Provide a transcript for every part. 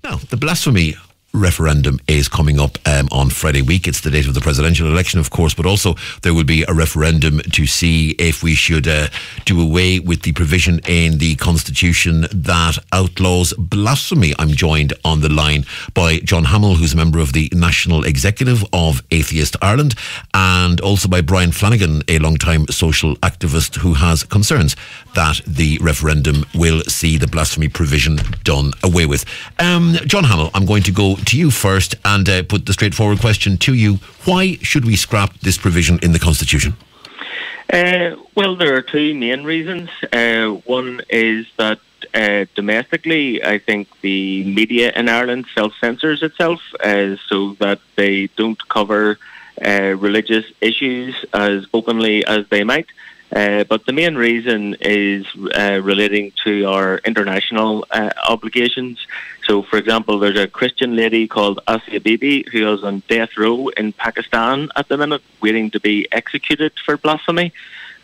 Now, the blasphemy referendum is coming up on Friday week. It's the date of the presidential election, of course, but also there will be a referendum to see if we should do away with the provision in the Constitution that outlaws blasphemy. I'm joined on the line by John Hamill, who's a member of the National Executive of Atheist Ireland, and also by Brian Flanagan, a long-time social activist who has concerns that the referendum will see the blasphemy provision done away with. John Hamill, I'm going to go to you first and put the straightforward question to you. Why should we scrap this provision in the Constitution? Well, there are two main reasons. One is that domestically, I think the media in Ireland self-censors itself so that they don't cover religious issues as openly as they might. But the main reason is relating to our international obligations. So, for example, there's a Christian lady called Asia who is on death row in Pakistan at the minute, waiting to be executed for blasphemy.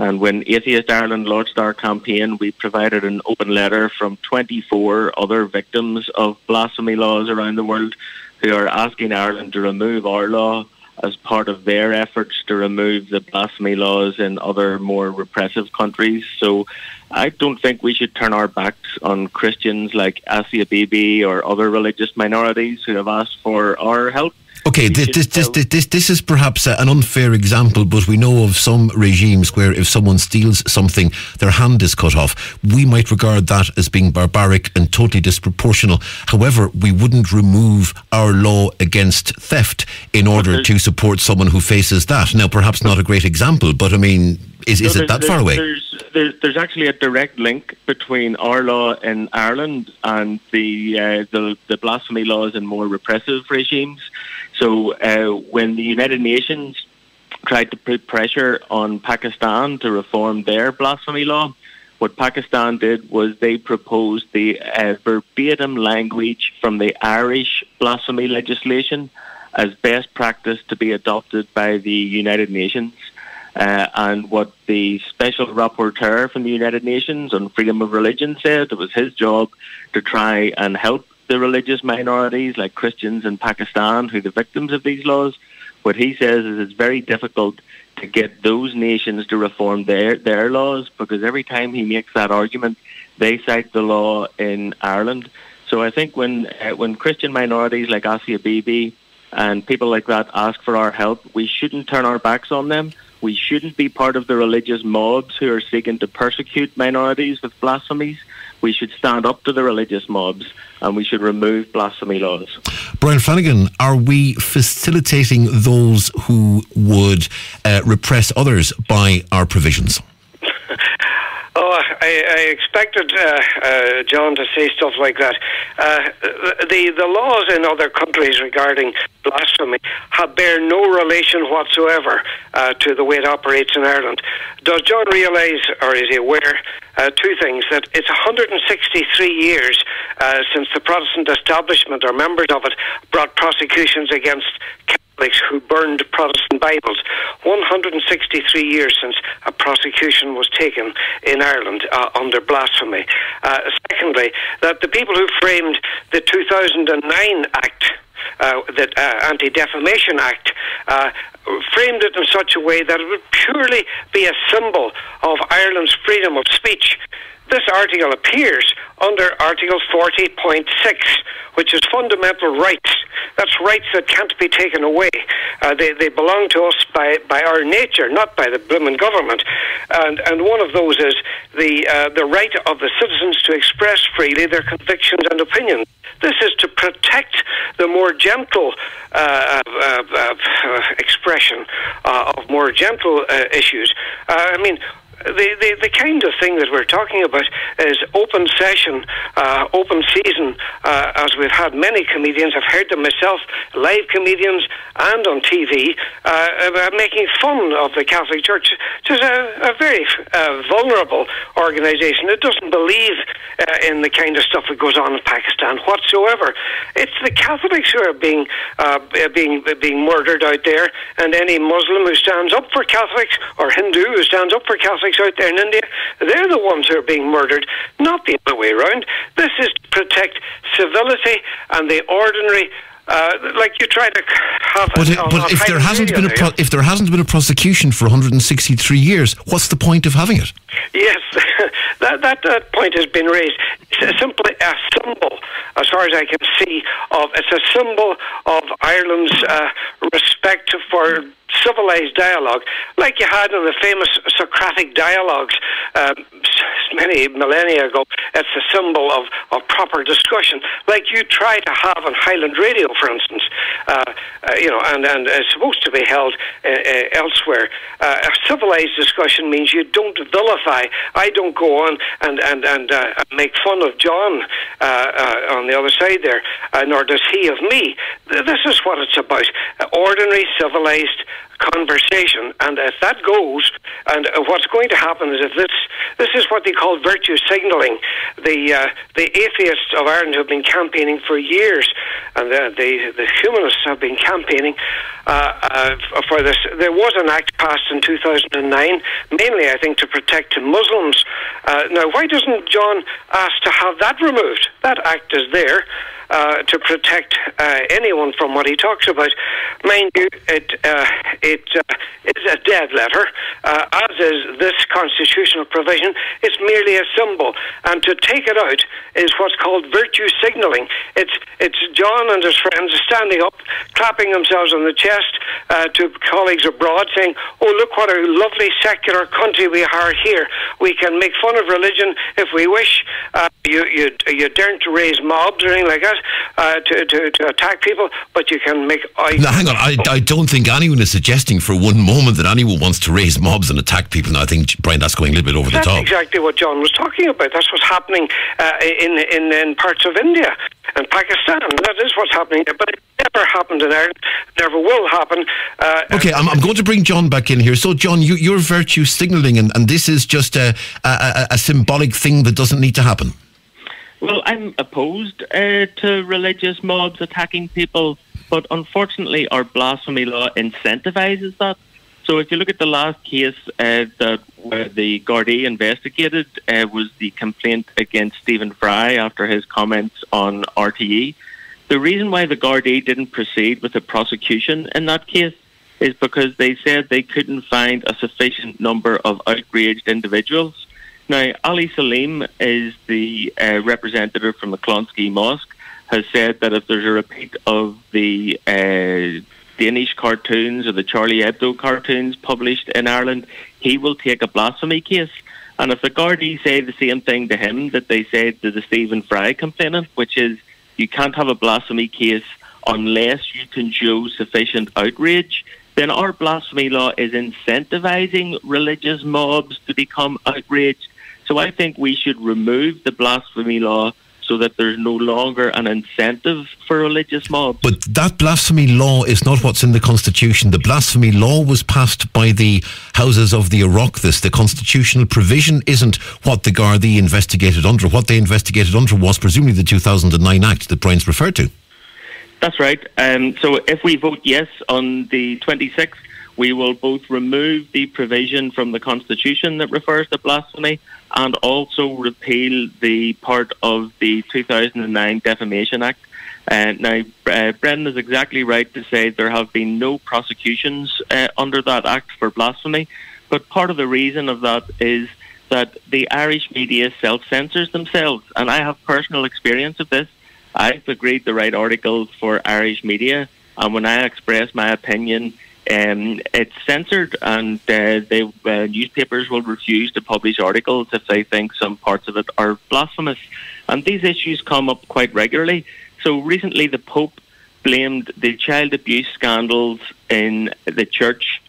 And when Atheist Ireland launched our campaign, we provided an open letter from 24 other victims of blasphemy laws around the world who are asking Ireland to remove our law as part of their efforts to remove the blasphemy laws in other more repressive countries. So I don't think we should turn our backs on Christians like Asia Bibi or other religious minorities who have asked for our help. Okay, this is perhaps an unfair example, but we know of some regimes where if someone steals something, their hand is cut off. We might regard that as being barbaric and totally disproportional. However, we wouldn't remove our law against theft in order to support someone who faces that. Now, perhaps not a great example, but I mean, is it that far away? There's actually a direct link between our law in Ireland and the blasphemy laws in more repressive regimes. So when the United Nations tried to put pressure on Pakistan to reform their blasphemy law, what Pakistan did was they proposed the verbatim language from the Irish blasphemy legislation as best practice to be adopted by the United Nations. And what the special rapporteur from the United Nations on freedom of religion said, it was his job to try and help the religious minorities like Christians in Pakistan who are the victims of these laws. What he says is it's very difficult to get those nations to reform their laws, because every time he makes that argument, they cite the law in Ireland. So I think when Christian minorities like Asia Bibi and people like that ask for our help, we shouldn't turn our backs on them. We shouldn't be part of the religious mobs who are seeking to persecute minorities with blasphemies. We should stand up to the religious mobs and we should remove blasphemy laws. Brian Flanagan, are we facilitating those who would repress others by our provisions? I expected John to say stuff like that. The laws in other countries regarding blasphemy bear no relation whatsoever to the way it operates in Ireland. Does John realise, or is he aware, two things: that it's 163 years since the Protestant establishment, or members of it, brought prosecutions against Catholics who burned Protestant Bibles. 163 years since a prosecution was taken in Ireland under blasphemy. Secondly, that the people who framed the 2009 Act, the Anti-Defamation Act, framed it in such a way that it would purely be a symbol of Ireland's freedom of speech. This article appears under Article 40.6, which is fundamental rights. That's rights that can't be taken away. They belong to us by our nature, not by the blooming government. And one of those is the right of the citizens to express freely their convictions and opinions. This is to protect the more gentle expression of more gentle issues. I mean, the kind of thing that we're talking about is open session, open season, as we've had many comedians, I've heard them myself, live comedians and on TV, making fun of the Catholic Church, which is a very vulnerable organisation. It doesn't believe in the kind of stuff that goes on in Pakistan whatsoever. It's the Catholics who are being murdered out there, and any Muslim who stands up for Catholics or Hindu who stands up for Catholics Catholics out there in India. They're the ones who are being murdered, not the other way around. This is to protect civility and the ordinary. Like you try to have. But if there hasn't been if there hasn't been a prosecution for 163 years, what's the point of having it? Yes, that point has been raised. It's simply a symbol, as far as I can see, it's a symbol of Ireland's respect for civilized dialogue, like you had in the famous Socratic dialogues many millennia ago. It's a symbol of proper discussion, like you try to have on Highland radio, for instance, and it's supposed to be held elsewhere. A civilized discussion means you don't vilify. I don't go on and make fun of John on the other side there, nor does he of me. This is what it's about: ordinary, civilized conversation. And if that goes, and what's going to happen is, if this is what they call virtue signalling. The atheists of Ireland have been campaigning for years, and the humanists have been campaigning for this. There was an act passed in 2009, mainly, I think, to protect Muslims. Now, why doesn't John ask to have that removed? That act is there to protect anyone from what he talks about. Mind you, it is a dead letter, as is this constitutional provision. It's merely a symbol, and to take it out is what's called virtue signalling. It's John and his friends standing up, clapping themselves on the chest to colleagues abroad, saying, "Oh, look what a lovely secular country we are here. We can make fun of religion if we wish. You daren't raise mobs or anything like that to attack people, but you can make." Now, hang on. I don't think anyone is suggesting for one moment that anyone wants to raise mobs and attack people. Now, I think, Brian, that's going a little bit over the top. That's exactly what John was talking about. That's what's happening in parts of India and Pakistan. That is what's happening. But it never happened in Ireland. Never will happen. Okay, I'm going to bring John back in here. So, John, you're virtue signalling, and this is just a symbolic thing that doesn't need to happen. Well, I'm opposed to religious mobs attacking people, but unfortunately our blasphemy law incentivises that. So if you look at the last case that the Gardaí investigated, was the complaint against Stephen Fry after his comments on RTE. The reason why the Gardaí didn't proceed with the prosecution in that case is because they said they couldn't find a sufficient number of outraged individuals. Now, Ali Salim is the representative from the Clonskeagh Mosque, has said that if there's a repeat of the Danish cartoons or the Charlie Hebdo cartoons published in Ireland, he will take a blasphemy case. And if the Gardaí say the same thing to him that they said to the Stephen Fry complainant, which is you can't have a blasphemy case unless you can show sufficient outrage, then our blasphemy law is incentivising religious mobs to become outraged. So I think we should remove the blasphemy law so that there's no longer an incentive for religious mobs. But that blasphemy law is not what's in the Constitution. The blasphemy law was passed by the Houses of the Oireachtas. The constitutional provision isn't what the Gardaí investigated under. What they investigated under was presumably the 2009 Act that Brian's referred to. That's right. So if we vote yes on the 26th, we will both remove the provision from the Constitution that refers to blasphemy and also repeal the part of the 2009 Defamation Act. Now, Brendan is exactly right to say there have been no prosecutions under that act for blasphemy, but part of the reason of that is that the Irish media self-censors themselves, and I have personal experience of this. I've agreed to write articles for Irish media, and when I express my opinion, it's censored, and newspapers will refuse to publish articles if they think some parts of it are blasphemous. And these issues come up quite regularly. So recently the Pope blamed the child abuse scandals in the church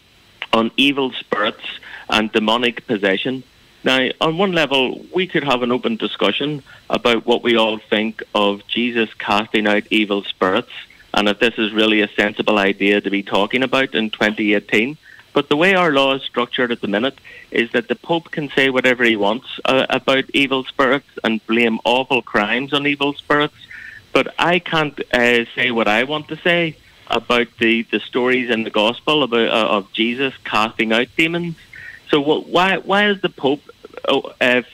on evil spirits and demonic possession. Now, on one level, we could have an open discussion about what we all think of Jesus casting out evil spirits, and if this is really a sensible idea to be talking about in 2018. But the way our law is structured at the minute is that the Pope can say whatever he wants about evil spirits and blame awful crimes on evil spirits. But I can't say what I want to say about the stories in the Gospel about of Jesus casting out demons. So why is the Pope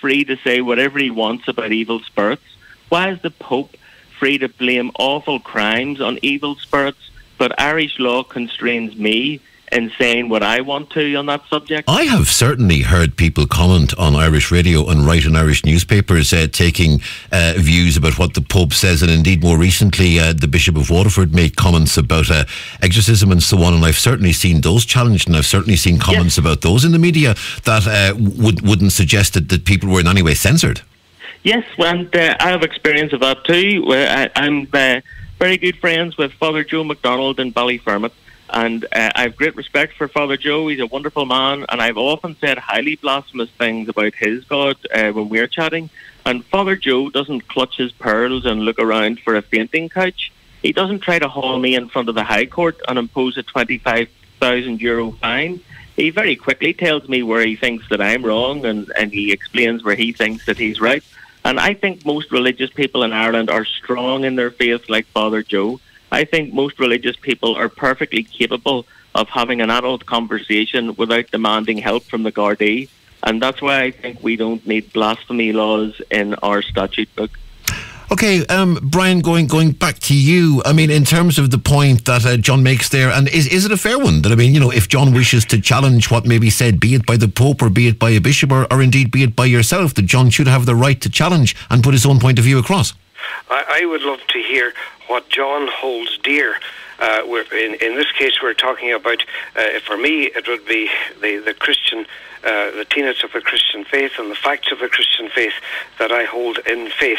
free to say whatever he wants about evil spirits? Why is the Pope free to blame awful crimes on evil spirits, but Irish law constrains me in saying what I want to on that subject? I have certainly heard people comment on Irish radio and write in Irish newspapers taking views about what the Pope says, and indeed more recently the Bishop of Waterford made comments about exorcism and so on, and I've certainly seen those challenged, and I've certainly seen comments about those in the media that wouldn't suggest that people were in any way censored. Yes, and I have experience of that too. I'm very good friends with Father Joe MacDonald in Ballyfermot, and I have great respect for Father Joe. He's a wonderful man, and I've often said highly blasphemous things about his God when we're chatting. And Father Joe doesn't clutch his pearls and look around for a fainting couch. He doesn't try to haul me in front of the High Court and impose a €25,000 fine. He very quickly tells me where he thinks that I'm wrong, and he explains where he thinks that he's right. And I think most religious people in Ireland are strong in their faith like Father Joe. I think most religious people are perfectly capable of having an adult conversation without demanding help from the Gardaí. And that's why I think we don't need blasphemy laws in our statute book. Okay, Brian, going back to you, I mean, in terms of the point that John makes there, and is it a fair one? That, I mean, you know, if John wishes to challenge what may be said, be it by the Pope or be it by a bishop or indeed be it by yourself, that John should have the right to challenge and put his own point of view across? I would love to hear what John holds dear. In this case, we're talking about, for me, it would be the Christian, the tenets of the Christian faith and the facts of the Christian faith that I hold in faith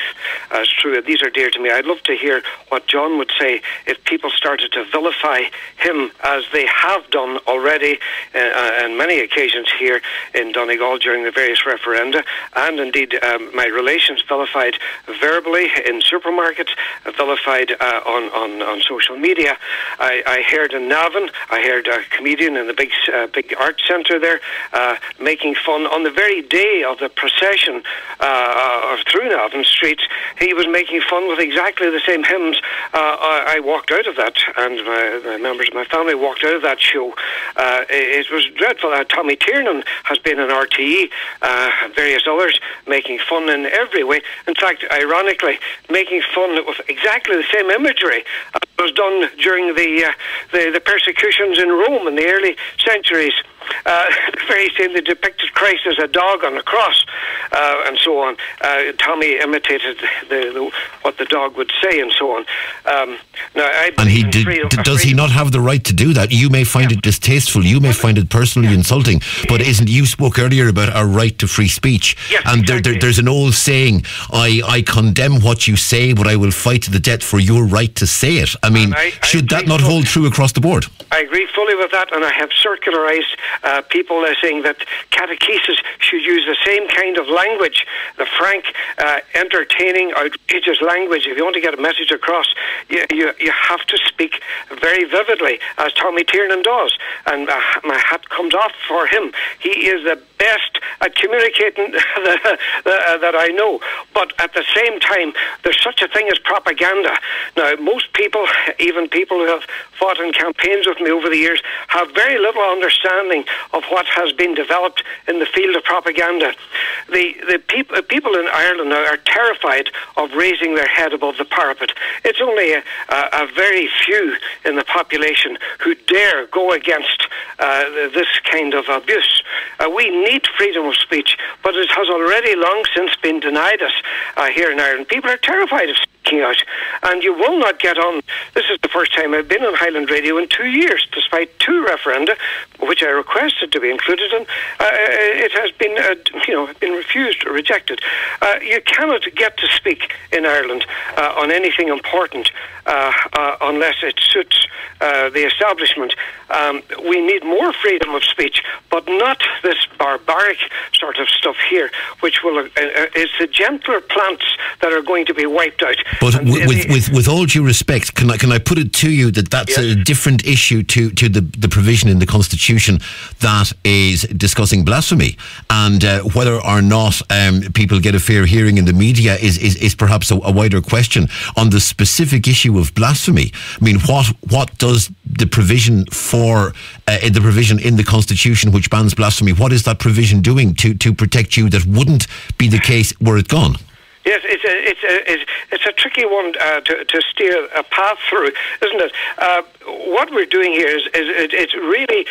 as true. These are dear to me. I'd love to hear what John would say if people started to vilify him as they have done already on many occasions here in Donegal during the various referenda, and indeed my relations vilified verbally in supermarkets, vilified on social media. I heard in Navan, I heard a comedian in the big art centre there making fun on the very day of the procession through Navan Street. He was making fun with exactly the same hymns. I walked out of that, and the members of my family walked out of that show. It was dreadful. Tommy Tiernan has been in RTE, various others, making fun in every way. In fact, ironically, making fun with exactly the same imagery as was done during the persecutions in Rome in the early centuries. The very same, they depicted Christ as a dog on a cross, and so on. Tommy imitated what the dog would say, and so on. And he does he not have the right to do that? You may find it distasteful, you may find it personally insulting, but you spoke earlier about our right to free speech, and exactly. There's an old saying, I condemn what you say, but I will fight to the death for your right to say it. I mean, should that not hold true across the board? I agree fully with that, and I have circularised people saying that catechesis should use the same kind of language, the frank, entertaining, outrageous language. If you want to get a message across, you have to speak very vividly, as Tommy Tiernan does, and my hat comes off for him. He is the best at communicating that I know. But at the same time, there's such a thing as propaganda. Now, most people, even people who have fought in campaigns with me over the years, have very little understanding of what has been developed in the field of propaganda. The people in Ireland now are terrified of raising their head above the parapet. It's only a very few in the population who dare go against this kind of abuse. We need freedom of speech, but it has already long since been denied us here in Ireland. People are terrified of speaking out, and you will not get on. This is the first time I've been on Highland Radio in 2 years, despite 2 referenda, which I requested to be included in. It has been, been refused or rejected. You cannot get to speak in Ireland on anything important unless it suits the establishment. We need more freedom of speech, but not this barbaric sort of stuff here, which will it's the gentler plants that are going to be wiped out. But with all due respect, can I put it to you that that's a different issue to the provision in the Constitution that is discussing blasphemy, and whether or not people get a fair hearing in the media is perhaps a wider question. On the specific issue issue of blasphemy. I mean, what does the provision for the provision in the Constitution which bans blasphemy? What is that provision doing to protect you that wouldn't be the case were it gone? Yes, it's a tricky one to steer a path through, isn't it? What we're doing here is it's really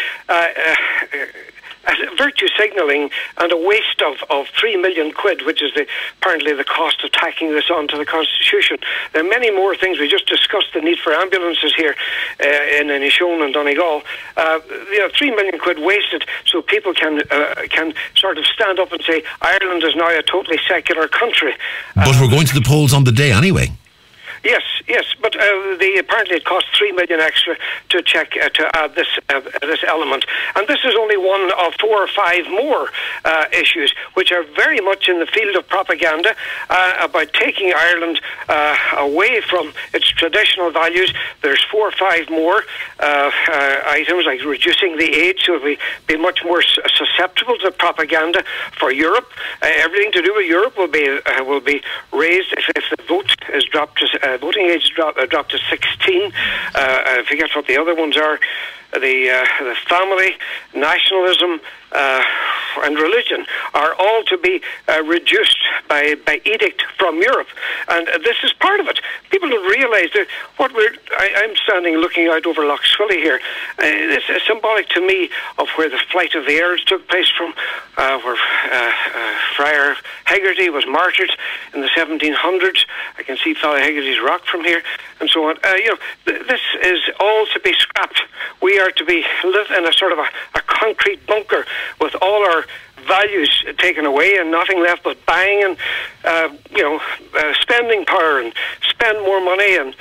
virtue signalling and a waste of 3 million quid, which is apparently the cost of tacking this onto the Constitution. There are many more things. We just discussed the need for ambulances here in Inishowen and Donegal. 3 million quid wasted so people can sort of stand up and say Ireland is now a totally secular country. But we're going to the polls on the day anyway. Yes, but apparently it cost 3 million extra to check to add this element, and this is only one of 4 or 5 more issues which are very much in the field of propaganda about taking Ireland away from its traditional values. There's 4 or 5 more items like reducing the age so we be much more susceptible to propaganda for Europe. Everything to do with Europe will be raised if the vote is dropped to voting age dropped to 16. I forget what the other ones are. The family, nationalism, and religion are all to be reduced by edict from Europe, and this is part of it. People don't realise that I'm standing looking out over Lough Swilly here. This is symbolic to me of where the flight of the Earls took place from, where Friar Hegarty was martyred in the 1700s. I can see Father Hegarty's rock from here, and so on. This is all to be scrapped. We are to live in a sort of a concrete bunker with all our values taken away and nothing left but buying and spending power and spend more money, and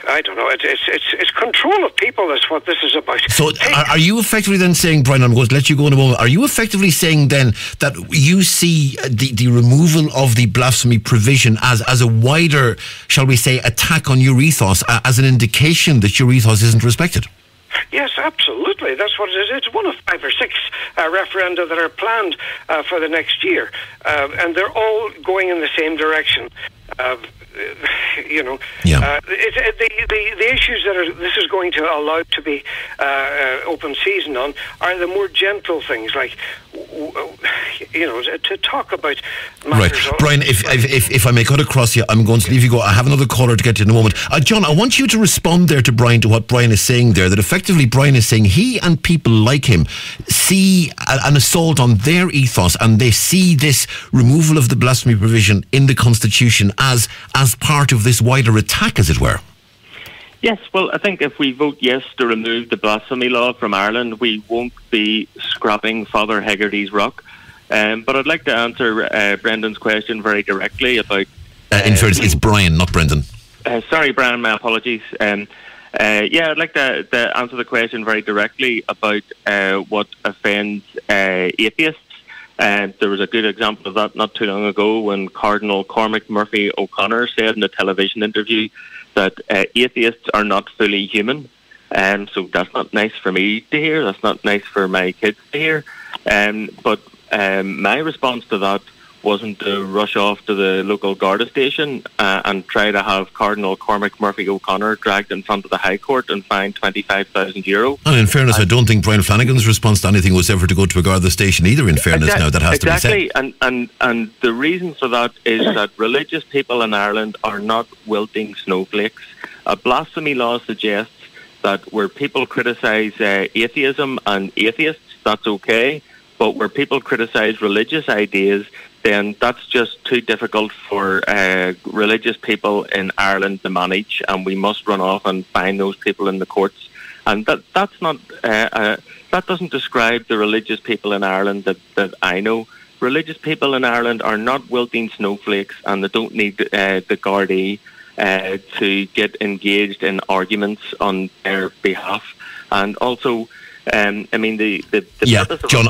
I don't know. It's control of people. That's what this is about. So, are you effectively then saying, Brian? I'm going to let you go in a moment. Are you effectively saying then that you see the removal of the blasphemy provision as a wider, shall we say, attack on your ethos, as an indication that your ethos isn't respected? Yes, absolutely. That's what it is. It's one of 5 or 6 referenda that are planned for the next year, and they're all going in the same direction. The issues that this is going to allow to be open season on are the more gentle things, like to talk about matters. Right, Brian. If I may cut across you, I'm going to leave you go. I have another caller to get to in a moment. John, I want you to respond there to Brian, to what Brian is saying there. That effectively Brian is saying he and people like him see an assault on their ethos, and they see this removal of the blasphemy provision in the Constitution as part of this wider attack, as it were. Yes, well, I think if we vote yes to remove the blasphemy law from Ireland, we won't be scrapping Father Hegarty's rock. But I'd like to answer Brendan's question very directly about... in fairness, it's Brian, not Brendan. Sorry, Brian, my apologies. I'd like to answer the question very directly about what offends atheists. There was a good example of that not too long ago when Cardinal Cormac Murphy O'Connor said in a television interview that atheists are not fully human. So that's not nice for me to hear. That's not nice for my kids to hear. But my response to that wasn't to rush off to the local Garda station and try to have Cardinal Cormac Murphy O'Connor dragged in front of the High Court and fined €25,000. And in fairness, I don't think Brian Flanagan's response to anything was ever to go to a Garda station either, in fairness. Now that has to be said. Exactly, and the reason for that is that religious people in Ireland are not wilting snowflakes. A blasphemy law suggests that where people criticise atheism and atheists, that's okay, but where people criticise religious ideas, then that's just too difficult for religious people in Ireland to manage, and we must run off and find those people in the courts. And that's not that doesn't describe the religious people in Ireland that I know. Religious people in Ireland are not wilting snowflakes, and they don't need the Gardaí to get engaged in arguments on their behalf. And also, John,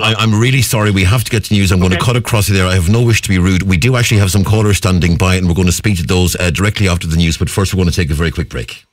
I'm really sorry. We have to get to news. I'm going to cut across you there. I have no wish to be rude. We do actually have some callers standing by, and we're going to speak to those directly after the news. But first, we're going to take a very quick break.